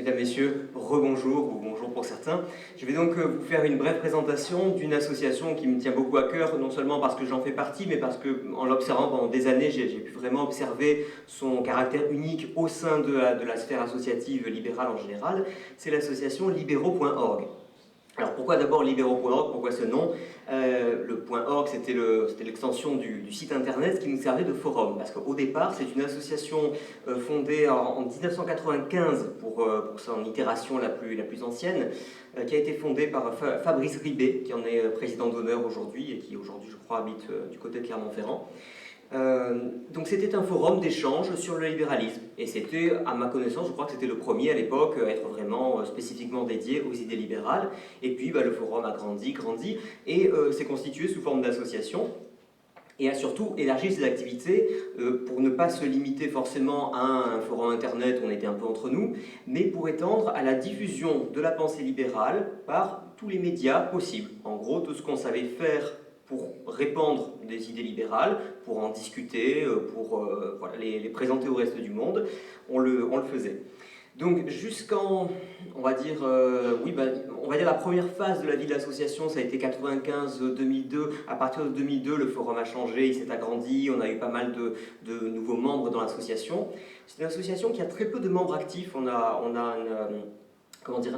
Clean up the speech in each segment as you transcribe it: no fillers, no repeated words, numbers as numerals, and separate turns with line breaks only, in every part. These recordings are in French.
Mesdames, Messieurs, rebonjour ou bonjour pour certains. Je vais donc vous faire une brève présentation d'une association qui me tient beaucoup à cœur, non seulement parce que j'en fais partie, mais parce que, en l'observant pendant des années, j'ai pu vraiment observer son caractère unique au sein de la sphère associative libérale en général. C'est l'association libéraux.org. Alors pourquoi d'abord libéraux.org, pourquoi ce nom? Le .org c'était l'extension du site internet qui nous servait de forum, parce qu'au départ c'est une association fondée en 1995 pour son itération la plus ancienne, qui a été fondée par Fabrice Ribet, qui en est président d'honneur aujourd'hui et qui aujourd'hui je crois habite du côté de Clermont-Ferrand. Donc c'était un forum d'échange sur le libéralisme et c'était, à ma connaissance, je crois que c'était le premier à l'époque à être vraiment spécifiquement dédié aux idées libérales. Et puis le forum a grandi et s'est constitué sous forme d'association et a surtout élargi ses activités pour ne pas se limiter forcément à un forum internet où on était un peu entre nous, mais pour étendre à la diffusion de la pensée libérale par tous les médias possibles. En gros, tout ce qu'on savait faire pour répandre des idées libérales, pour en discuter, pour les présenter au reste du monde, on le faisait. Donc jusqu'en, on va dire la première phase de la vie de l'association, ça a été 95-2002. À partir de 2002, le forum a changé, il s'est agrandi, on a eu pas mal de nouveaux membres dans l'association. C'est une association qui a très peu de membres actifs, on a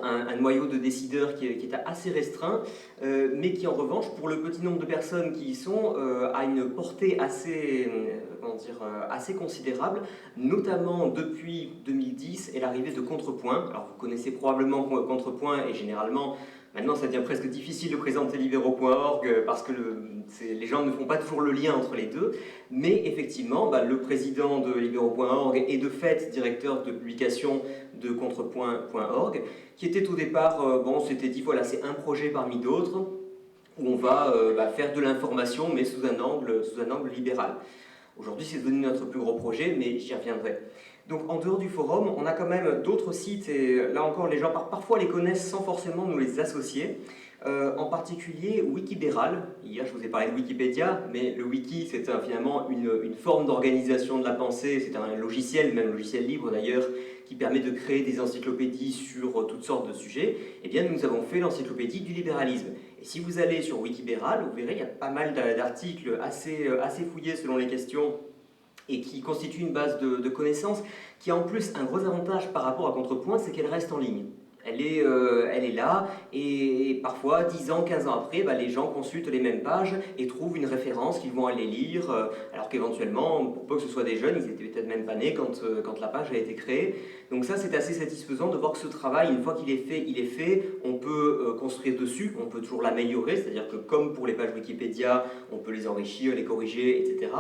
un noyau de décideurs qui est assez restreint, mais qui en revanche, pour le petit nombre de personnes qui y sont, a une portée assez considérable, notamment depuis 2010 et l'arrivée de Contrepoint. Alors vous connaissez probablement Contrepoint et généralement, maintenant ça devient presque difficile de présenter libéraux.org parce que les gens ne font pas toujours le lien entre les deux, mais effectivement, le président de libéraux.org est de fait directeur de publication de Contrepoint.org, qui était au départ, on s'était dit voilà, c'est un projet parmi d'autres où on va faire de l'information mais sous un angle libéral. Aujourd'hui, c'est devenu notre plus gros projet, mais j'y reviendrai. Donc, en dehors du forum, on a quand même d'autres sites, et là encore, les gens parfois les connaissent sans forcément nous les associer. En particulier Wikibéral. Hier, je vous ai parlé de Wikipédia, mais le wiki, c'est finalement une forme d'organisation de la pensée. C'est un logiciel, même logiciel libre d'ailleurs, qui permet de créer des encyclopédies sur toutes sortes de sujets. Eh bien, nous avons fait l'encyclopédie du libéralisme. Et si vous allez sur Wikibéral, vous verrez, il y a pas mal d'articles assez fouillés selon les questions et qui constituent une base de connaissances qui a en plus un gros avantage par rapport à Contrepoint, c'est qu'elle reste en ligne. Elle est là, et parfois, 10 ans, 15 ans après, les gens consultent les mêmes pages et trouvent une référence qu'ils vont aller lire, alors qu'éventuellement, pour peu que ce soit des jeunes, ils étaient peut-être même pas nés quand la page a été créée. Donc ça, c'est assez satisfaisant de voir que ce travail, une fois qu'il est fait, il est fait. On peut construire dessus, on peut toujours l'améliorer, c'est-à-dire que comme pour les pages Wikipédia, on peut les enrichir, les corriger, etc.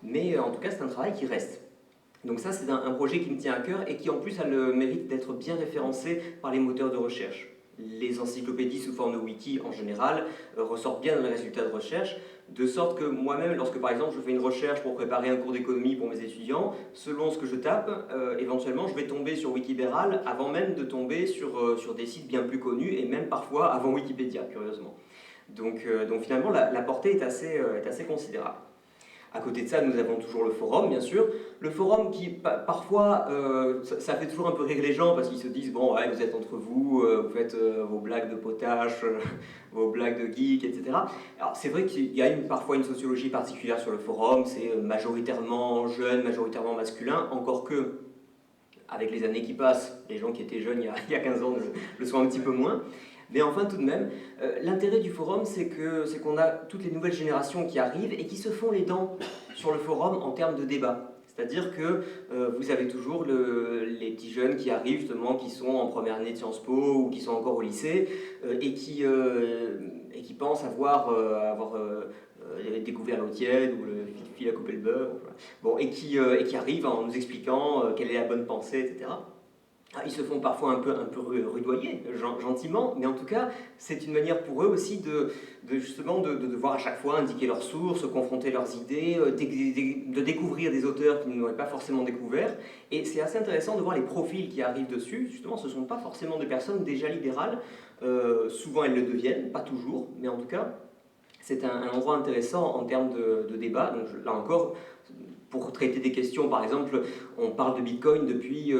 Mais en tout cas, c'est un travail qui reste. Donc ça, c'est un projet qui me tient à cœur et qui en plus a le mérite d'être bien référencé par les moteurs de recherche. Les encyclopédies sous forme de wiki en général ressortent bien dans les résultats de recherche, de sorte que moi-même, lorsque par exemple je fais une recherche pour préparer un cours d'économie pour mes étudiants, selon ce que je tape, éventuellement je vais tomber sur Wikibéral avant même de tomber sur des sites bien plus connus et même parfois avant Wikipédia, curieusement. Donc finalement la portée est assez considérable. À côté de ça, nous avons toujours le forum, bien sûr. Le forum qui, parfois, ça fait toujours un peu rire les gens parce qu'ils se disent, bon, ouais, vous êtes entre vous, vous faites vos blagues de potache, vos blagues de geek, etc. Alors, c'est vrai qu'il y a parfois une sociologie particulière sur le forum, c'est majoritairement jeune, majoritairement masculin, encore que, avec les années qui passent, les gens qui étaient jeunes il y a 15 ans le sont un petit peu moins. Mais enfin, tout de même, l'intérêt du forum, c'est qu'on a toutes les nouvelles générations qui arrivent et qui se font les dents sur le forum en termes de débat. C'est-à-dire que vous avez toujours les petits jeunes qui arrivent, justement, qui sont en première année de Sciences Po ou qui sont encore au lycée et qui pensent avoir découvert l'eau tiède ou le fil à couper le beurre. Bon, et qui arrivent en nous expliquant quelle est la bonne pensée, etc. Ils se font parfois un peu rudoyer, gentiment, mais en tout cas, c'est une manière pour eux aussi de devoir à chaque fois indiquer leurs sources, confronter leurs idées, de découvrir des auteurs qu'ils n'auraient pas forcément découverts. Et c'est assez intéressant de voir les profils qui arrivent dessus. Justement, ce ne sont pas forcément des personnes déjà libérales. Souvent, elles le deviennent, pas toujours, mais en tout cas, c'est un endroit intéressant en termes de débat. Donc, là encore, pour traiter des questions, par exemple, on parle de Bitcoin depuis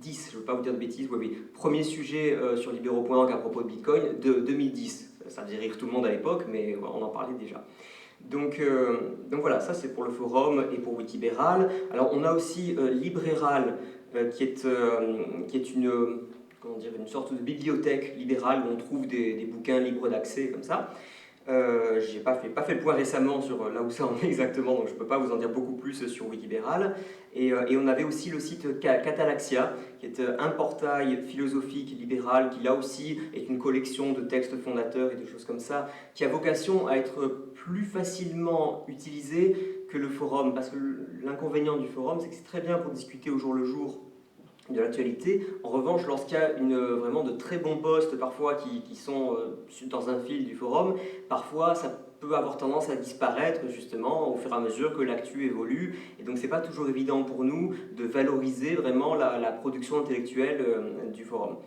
2010, je ne veux pas vous dire de bêtises, oui, oui. Premier sujet sur libero.org à propos de Bitcoin, de 2010. Ça faisait rire tout le monde à l'époque, mais on en parlait déjà. Donc voilà, ça c'est pour le forum et pour Wikibéral. Alors on a aussi Libréral, qui est comment dire, une sorte de bibliothèque libérale où on trouve des bouquins libres d'accès comme ça. J'ai pas fait le point récemment sur là où ça en est exactement, donc je ne peux pas vous en dire beaucoup plus sur Wikibéral. Et on avait aussi le site Catalaxia, qui est un portail philosophique libéral, qui là aussi est une collection de textes fondateurs et de choses comme ça, qui a vocation à être plus facilement utilisé que le forum, parce que l'inconvénient du forum, c'est que c'est très bien pour discuter au jour le jour de l'actualité. En revanche, lorsqu'il y a vraiment de très bons posts parfois qui sont dans un fil du forum, parfois ça peut avoir tendance à disparaître justement au fur et à mesure que l'actu évolue, et donc c'est pas toujours évident pour nous de valoriser vraiment la production intellectuelle du forum.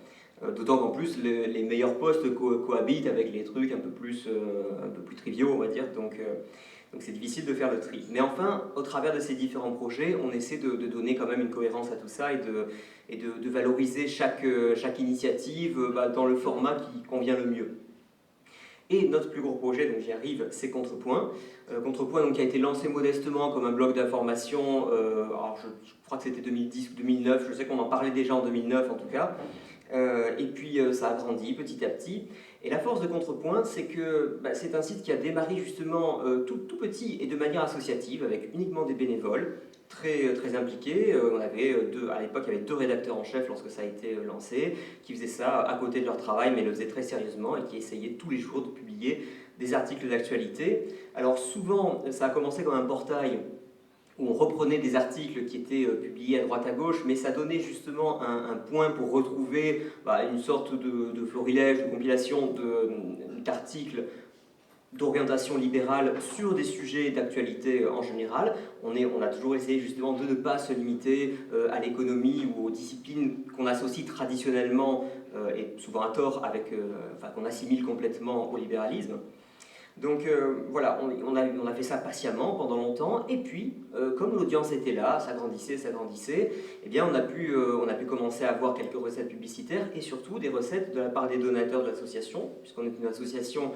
D'autant qu'en plus les meilleurs posts cohabitent avec les trucs un peu plus triviaux, on va dire, donc c'est difficile de faire le tri. Mais enfin, au travers de ces différents projets, on essaie de donner quand même une cohérence à tout ça et de valoriser chaque initiative dans le format qui convient le mieux. Et notre plus gros projet, donc j'y arrive, c'est Contrepoint. Contrepoint donc, qui a été lancé modestement comme un blog d'information, alors je crois que c'était 2010 ou 2009, je sais qu'on en parlait déjà en 2009 en tout cas. Et puis ça a grandi petit à petit. Et la force de Contrepoint, c'est que c'est un site qui a démarré justement tout petit et de manière associative, avec uniquement des bénévoles, très impliqués. À l'époque, il y avait 2 rédacteurs en chef lorsque ça a été lancé, qui faisaient ça à côté de leur travail, mais le faisaient très sérieusement et qui essayaient tous les jours de publier des articles d'actualité. Alors souvent, ça a commencé comme un portail où on reprenait des articles qui étaient publiés à droite à gauche, mais ça donnait justement un point pour retrouver une sorte de florilège, de compilation d'articles d'orientation libérale sur des sujets d'actualité en général. On a toujours essayé justement de ne pas se limiter à l'économie ou aux disciplines qu'on associe traditionnellement, et souvent à tort, qu'on assimile complètement au libéralisme. Donc voilà, on a fait ça patiemment pendant longtemps, et puis comme l'audience était là, ça grandissait, eh bien on a pu commencer à avoir quelques recettes publicitaires et surtout des recettes de la part des donateurs de l'association, puisqu'on est une association,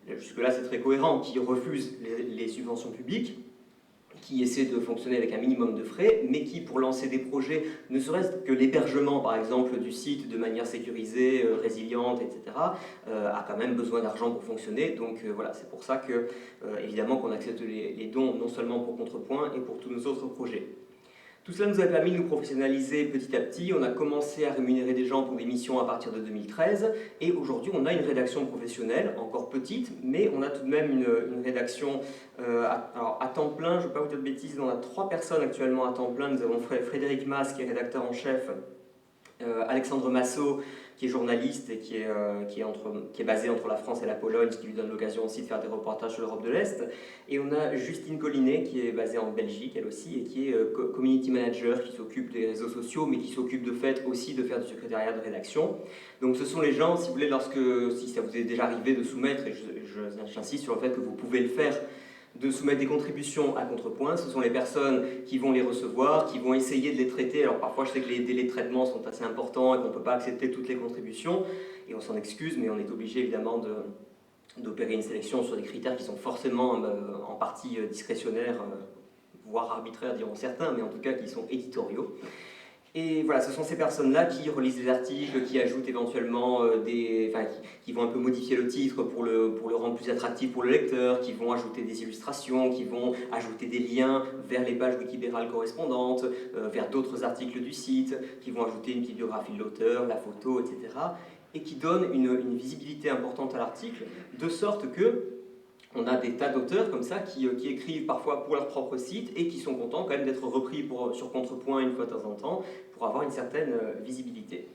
jusque-là c'est très cohérent, qui refuse les subventions publiques, qui essaie de fonctionner avec un minimum de frais, mais qui, pour lancer des projets, ne serait-ce que l'hébergement, par exemple, du site de manière sécurisée, résiliente, etc., a quand même besoin d'argent pour fonctionner. Donc voilà, c'est pour ça que, évidemment, qu'on accepte les dons, non seulement pour Contrepoint, et pour tous nos autres projets. Tout cela nous a permis de nous professionnaliser petit à petit. On a commencé à rémunérer des gens pour des missions à partir de 2013, et aujourd'hui on a une rédaction professionnelle, encore petite, mais on a tout de même une rédaction à temps plein. Je ne vais pas vous dire de bêtises, on a 3 personnes actuellement à temps plein. Nous avons Frédéric Mas qui est rédacteur en chef, Alexandre Massot qui est journaliste et qui est basé entre la France et la Pologne, ce qui lui donne l'occasion aussi de faire des reportages sur l'Europe de l'Est. Et on a Justine Collinet qui est basée en Belgique, elle aussi, et qui est community manager, qui s'occupe des réseaux sociaux, mais qui s'occupe de fait aussi de faire du secrétariat de rédaction. Donc ce sont les gens, si vous voulez, si ça vous est déjà arrivé de soumettre, et j'insiste sur le fait que vous pouvez le faire, de soumettre des contributions à Contrepoint. Ce sont les personnes qui vont les recevoir, qui vont essayer de les traiter. Alors parfois je sais que les délais de traitement sont assez importants et qu'on ne peut pas accepter toutes les contributions, et on s'en excuse, mais on est obligé évidemment d'opérer une sélection sur des critères qui sont forcément en partie discrétionnaires, voire arbitraires diront certains, mais en tout cas qui sont éditoriaux. Et voilà, ce sont ces personnes-là qui relisent des articles, qui ajoutent éventuellement qui vont un peu modifier le titre pour le rendre plus attractif pour le lecteur, qui vont ajouter des illustrations, qui vont ajouter des liens vers les pages Wikibéral correspondantes, vers d'autres articles du site, qui vont ajouter une petite biographie de l'auteur, la photo, etc. Et qui donnent une visibilité importante à l'article, de sorte que on a des tas d'auteurs comme ça qui écrivent parfois pour leur propre site et qui sont contents quand même d'être repris sur Contrepoint une fois de temps en temps pour avoir une certaine visibilité.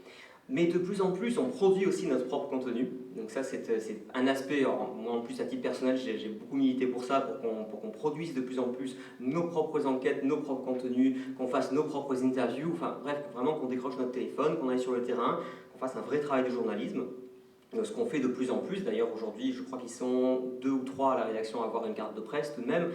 Mais de plus en plus, on produit aussi notre propre contenu. Donc ça, c'est un aspect, moi en plus à titre personnel, j'ai beaucoup milité pour ça, pour qu'on produise de plus en plus nos propres enquêtes, nos propres contenus, qu'on fasse nos propres interviews, enfin bref, vraiment qu'on décroche notre téléphone, qu'on aille sur le terrain, qu'on fasse un vrai travail de journalisme. Ce qu'on fait de plus en plus, d'ailleurs aujourd'hui je crois qu'ils sont 2 ou 3 à la rédaction à avoir une carte de presse tout de même,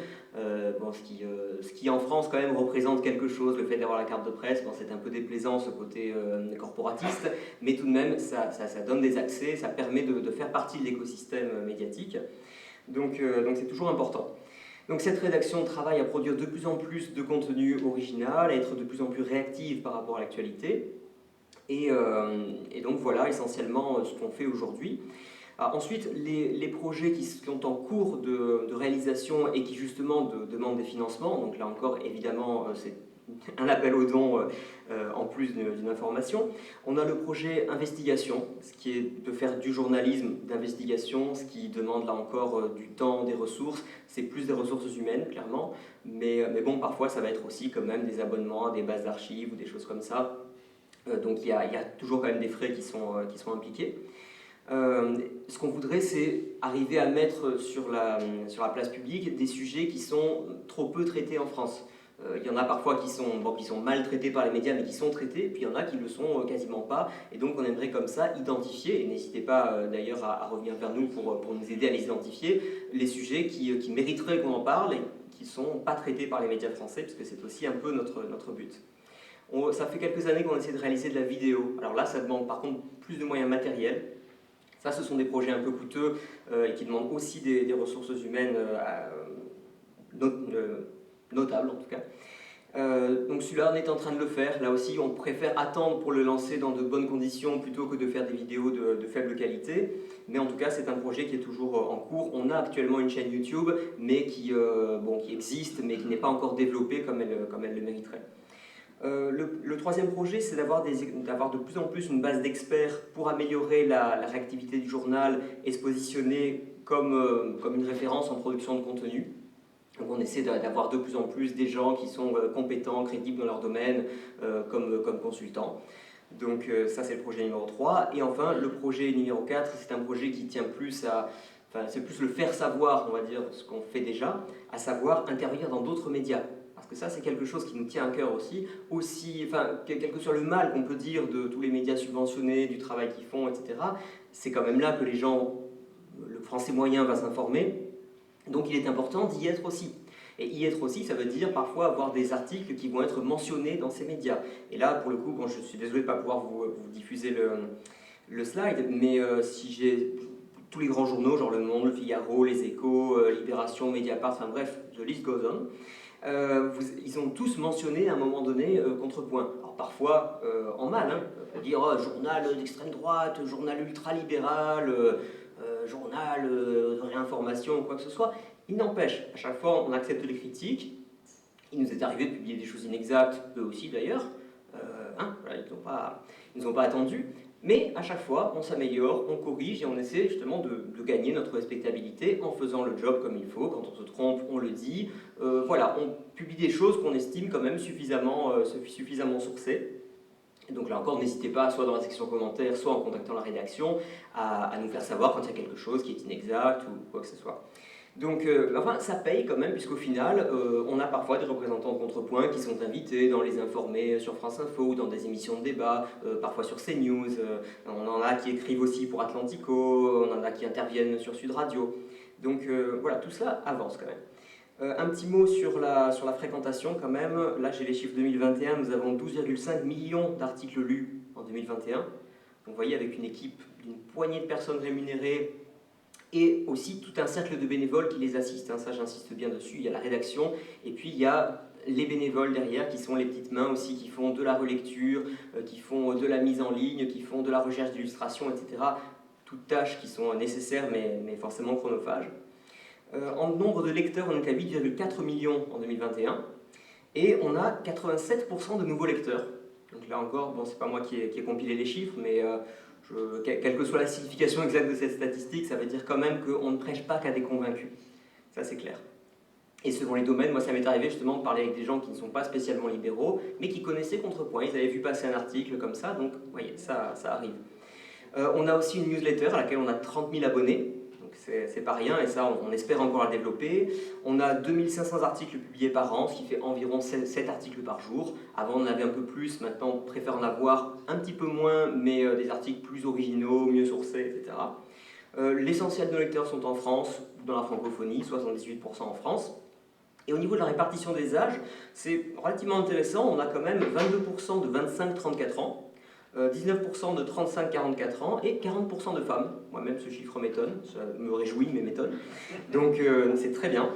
bon, ce qui en France quand même représente quelque chose, le fait d'avoir la carte de presse, bon, c'est un peu déplaisant ce côté corporatiste, mais tout de même ça donne des accès, ça permet de faire partie de l'écosystème médiatique, donc c'est toujours important. Donc cette rédaction travaille à produire de plus en plus de contenu original, à être de plus en plus réactive par rapport à l'actualité. Et donc voilà essentiellement ce qu'on fait aujourd'hui. Ensuite, les projets qui sont en cours de réalisation et qui justement demandent des financements, donc là encore évidemment c'est un appel aux dons en plus d'une information. On a le projet investigation, ce qui est de faire du journalisme d'investigation, ce qui demande là encore du temps, des ressources. C'est plus des ressources humaines clairement, mais bon parfois ça va être aussi quand même des abonnements à des bases d'archives ou des choses comme ça. Donc il y a toujours quand même des frais qui sont impliqués. Ce qu'on voudrait, c'est arriver à mettre sur la place publique des sujets qui sont trop peu traités en France. Il y en a parfois qui sont mal traités par les médias, mais qui sont traités, puis il y en a qui ne le sont quasiment pas. Et donc on aimerait comme ça identifier, et n'hésitez pas d'ailleurs à revenir vers nous pour nous aider à les identifier, les sujets qui mériteraient qu'on en parle et qui ne sont pas traités par les médias français, puisque c'est aussi un peu notre but. Ça fait quelques années qu'on essaie de réaliser de la vidéo. Alors là, ça demande par contre plus de moyens matériels. Ça, ce sont des projets un peu coûteux et qui demandent aussi des ressources humaines notables en tout cas. Donc celui-là, on est en train de le faire. Là aussi, on préfère attendre pour le lancer dans de bonnes conditions plutôt que de faire des vidéos de faible qualité. Mais en tout cas, c'est un projet qui est toujours en cours. On a actuellement une chaîne YouTube, mais qui existe, mais qui n'est pas encore développée comme elle le mériterait. Le troisième projet, c'est d'avoir de plus en plus une base d'experts pour améliorer la réactivité du journal et se positionner comme une référence en production de contenu. Donc on essaie d'avoir de plus en plus des gens qui sont compétents, crédibles dans leur domaine, comme consultants. Donc ça c'est le projet numéro 3. Et enfin le projet numéro 4, c'est un projet qui tient plus à... Enfin, c'est plus le faire savoir, on va dire, ce qu'on fait déjà, à savoir intervenir dans d'autres médias. Parce que ça, c'est quelque chose qui nous tient à cœur aussi, quel que soit le mal qu'on peut dire de tous les médias subventionnés, du travail qu'ils font, etc., c'est quand même là que les gens, le français moyen va s'informer, donc il est important d'y être aussi. Et y être aussi, ça veut dire parfois avoir des articles qui vont être mentionnés dans ces médias. Et là, pour le coup, bon, je suis désolé de ne pas pouvoir vous diffuser le slide, mais si j'ai tous les grands journaux, genre Le Monde, Le Figaro, Les Échos, Libération, Mediapart, enfin bref, the list goes on, ils ont tous mentionné à un moment donné Contrepoint. Alors parfois en mal, hein, on peut dire journal d'extrême droite, journal ultra-libéral, journal de réinformation ou quoi que ce soit. Il n'empêche, à chaque fois on accepte les critiques. Il nous est arrivé de publier des choses inexactes, eux aussi d'ailleurs. Voilà, ils ne nous ont pas attendus. Mais à chaque fois, on s'améliore, on corrige et on essaie justement de gagner notre respectabilité en faisant le job comme il faut. Quand on se trompe, on le dit. Voilà, on publie des choses qu'on estime quand même suffisamment sourcées. Et donc là encore, n'hésitez pas, soit dans la section commentaires, soit en contactant la rédaction, à nous faire savoir quand il y a quelque chose qui est inexact ou quoi que ce soit. Donc, ça paye quand même, puisqu'au final, on a parfois des représentants de Contrepoint qui sont invités dans les informés sur France Info ou dans des émissions de débat, parfois sur CNews. On en a qui écrivent aussi pour Atlantico, on en a qui interviennent sur Sud Radio. Donc voilà, tout ça avance quand même. Un petit mot sur la fréquentation quand même. Là, j'ai les chiffres 2021, nous avons 12,5 millions d'articles lus en 2021. Donc vous voyez, avec une équipe d'une poignée de personnes rémunérées, et aussi tout un cercle de bénévoles qui les assistent, hein, ça j'insiste bien dessus. Il y a la rédaction, et puis il y a les bénévoles derrière, qui sont les petites mains aussi, qui font de la relecture, qui font de la mise en ligne, qui font de la recherche d'illustration, etc. Toutes tâches qui sont nécessaires, mais forcément chronophages. En nombre de lecteurs, on est à 8,4 millions en 2021, et on a 87% de nouveaux lecteurs. Donc là encore, bon, c'est pas moi qui ai compilé les chiffres, mais... quelle que soit la signification exacte de cette statistique, ça veut dire quand même qu'on ne prêche pas qu'à des convaincus. Ça, c'est clair. Et selon les domaines, moi, ça m'est arrivé justement de parler avec des gens qui ne sont pas spécialement libéraux, mais qui connaissaient Contrepoint. Ils avaient vu passer un article comme ça, donc, vous voyez, ça arrive. On a aussi une newsletter à laquelle on a 30 000 abonnés. Donc Donc c'est pas rien, et ça, on espère encore la développer. On a 2500 articles publiés par an, ce qui fait environ 7 articles par jour. Avant, on en avait un peu plus, maintenant, on préfère en avoir un petit peu moins, mais des articles plus originaux, mieux sourcés, etc. L'essentiel de nos lecteurs sont en France, dans la francophonie, 78% en France. Et au niveau de la répartition des âges, c'est relativement intéressant. On a quand même 22% de 25-34 ans, 19% de 35-44 ans et 40% de femmes. Moi-même, ce chiffre m'étonne, ça me réjouit, mais m'étonne. Donc, c'est très bien.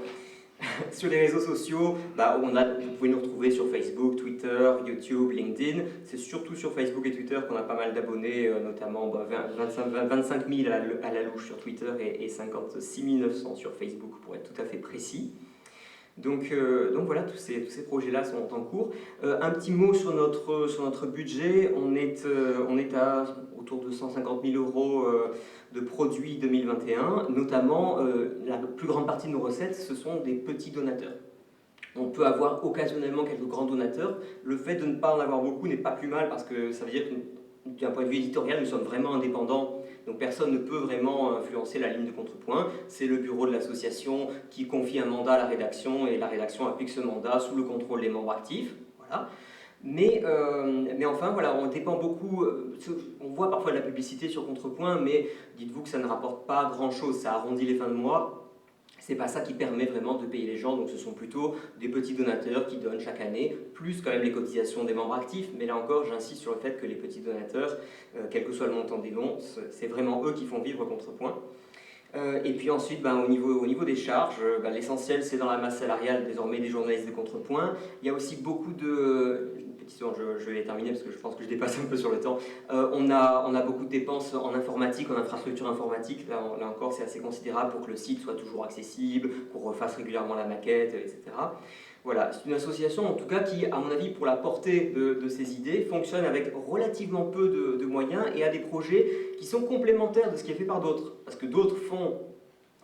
Sur les réseaux sociaux, vous pouvez nous retrouver sur Facebook, Twitter, YouTube, LinkedIn. C'est surtout sur Facebook et Twitter qu'on a pas mal d'abonnés, notamment 25 000 à la louche sur Twitter et 56 900 sur Facebook, pour être tout à fait précis. Donc voilà, tous ces projets-là sont en cours. Un petit mot sur notre budget, on est à autour de 150 000 € de produits 2021, notamment la plus grande partie de nos recettes, ce sont des petits donateurs. On peut avoir occasionnellement quelques grands donateurs. Le fait de ne pas en avoir beaucoup n'est pas plus mal parce que ça veut dire que d'un point de vue éditorial, nous sommes vraiment indépendants. Donc personne ne peut vraiment influencer la ligne de contrepoint. C'est le bureau de l'association qui confie un mandat à la rédaction et la rédaction applique ce mandat sous le contrôle des membres actifs. Voilà. Mais enfin, voilà, on dépend beaucoup. On voit parfois de la publicité sur Contrepoint, mais dites-vous que ça ne rapporte pas grand-chose. Ça arrondit les fins de mois. C'est pas ça qui permet vraiment de payer les gens, donc ce sont plutôt des petits donateurs qui donnent chaque année, plus quand même les cotisations des membres actifs, mais là encore j'insiste sur le fait que les petits donateurs, quel que soit le montant des dons, c'est vraiment eux qui font vivre Contrepoint. Et puis ensuite, au niveau des charges, l'essentiel c'est dans la masse salariale désormais des journalistes de Contrepoint. Il y a aussi beaucoup de... Je vais terminer parce que je pense que je dépasse un peu sur le temps. On a beaucoup de dépenses en informatique, en infrastructure informatique. Là encore, c'est assez considérable pour que le site soit toujours accessible, qu'on refasse régulièrement la maquette, etc. Voilà, c'est une association en tout cas qui, à mon avis, pour la portée de ses idées, fonctionne avec relativement peu de moyens et a des projets qui sont complémentaires de ce qui est fait par d'autres. Parce que d'autres font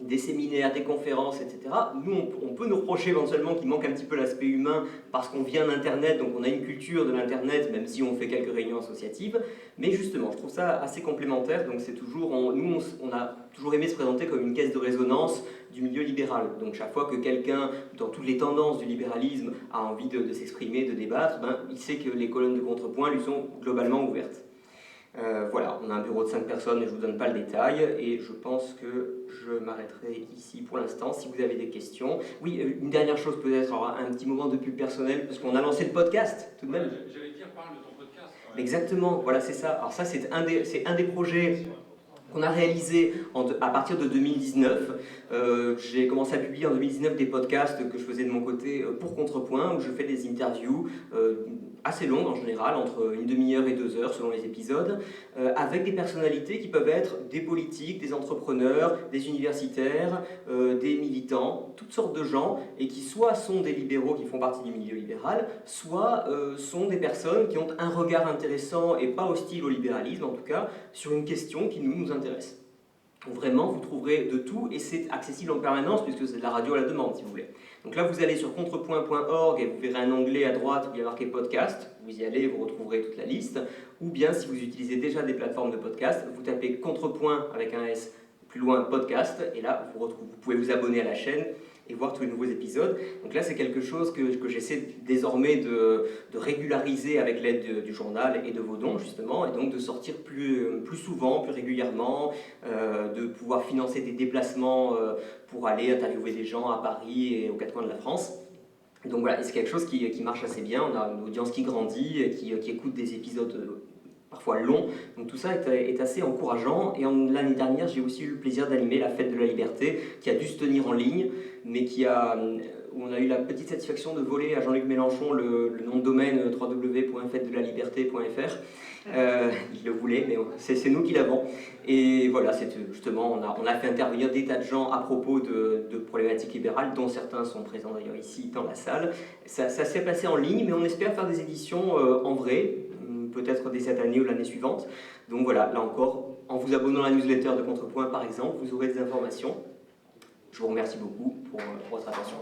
des séminaires, des conférences, etc. Nous, on peut nous reprocher éventuellement qu'il manque un petit peu l'aspect humain parce qu'on vient d'Internet, donc on a une culture de l'Internet, même si on fait quelques réunions associatives. Mais justement, je trouve ça assez complémentaire, donc c'est toujours... Nous, on a toujours aimé se présenter comme une caisse de résonance du milieu libéral. Donc chaque fois que quelqu'un, dans toutes les tendances du libéralisme, a envie de s'exprimer, de débattre, il sait que les colonnes de Contrepoint lui sont globalement ouvertes. Voilà, on a un bureau de 5 personnes et je ne vous donne pas le détail et je pense que je m'arrêterai ici pour l'instant si vous avez des questions. Oui, une dernière chose peut-être, un petit moment de pub personnel parce qu'on a lancé le podcast tout de même.
J'allais dire, parle de ton podcast.
Exactement, voilà c'est ça. Alors ça c'est un des projets qu'on a réalisé à partir de 2019. J'ai commencé à publier en 2019 des podcasts que je faisais de mon côté pour Contrepoint, où je fais des interviews assez longues en général, entre une demi-heure et 2 heures selon les épisodes, avec des personnalités qui peuvent être des politiques, des entrepreneurs, des universitaires, des militants, toutes sortes de gens, et qui soit sont des libéraux qui font partie du milieu libéral, soit sont des personnes qui ont un regard intéressant et pas hostile au libéralisme en tout cas, sur une question qui nous intéresse. Donc vraiment, vous trouverez de tout et c'est accessible en permanence puisque c'est de la radio à la demande si vous voulez. Donc là, vous allez sur contrepoint.org et vous verrez un onglet à droite où il y a marqué podcast. Vous y allez, vous retrouverez toute la liste. Ou bien, si vous utilisez déjà des plateformes de podcast, vous tapez contrepoint avec un S plus loin podcast et là, vous pouvez vous abonner à la chaîne et voir tous les nouveaux épisodes. Donc là, c'est quelque chose que j'essaie désormais de régulariser avec l'aide du journal et de vos dons, justement, et donc de sortir plus souvent, plus régulièrement, de pouvoir financer des déplacements pour aller interviewer des gens à Paris et aux 4 coins de la France. Donc voilà, et c'est quelque chose qui marche assez bien. On a une audience qui grandit, qui écoute des épisodes parfois long, donc tout ça est assez encourageant. Et l'année dernière, j'ai aussi eu le plaisir d'animer la Fête de la Liberté, qui a dû se tenir en ligne, mais où on a eu la petite satisfaction de voler à Jean-Luc Mélenchon le nom de domaine www.fêtedelaliberté.fr. Il le voulait, mais c'est nous qui l'avons. Et voilà, justement, on a fait intervenir des tas de gens à propos de problématiques libérales, dont certains sont présents d'ailleurs ici dans la salle. Ça s'est passé en ligne, mais on espère faire des éditions en vrai, peut-être dès cette année ou l'année suivante. Donc voilà, là encore, en vous abonnant à la newsletter de Contrepoint par exemple, vous aurez des informations. Je vous remercie beaucoup pour votre attention.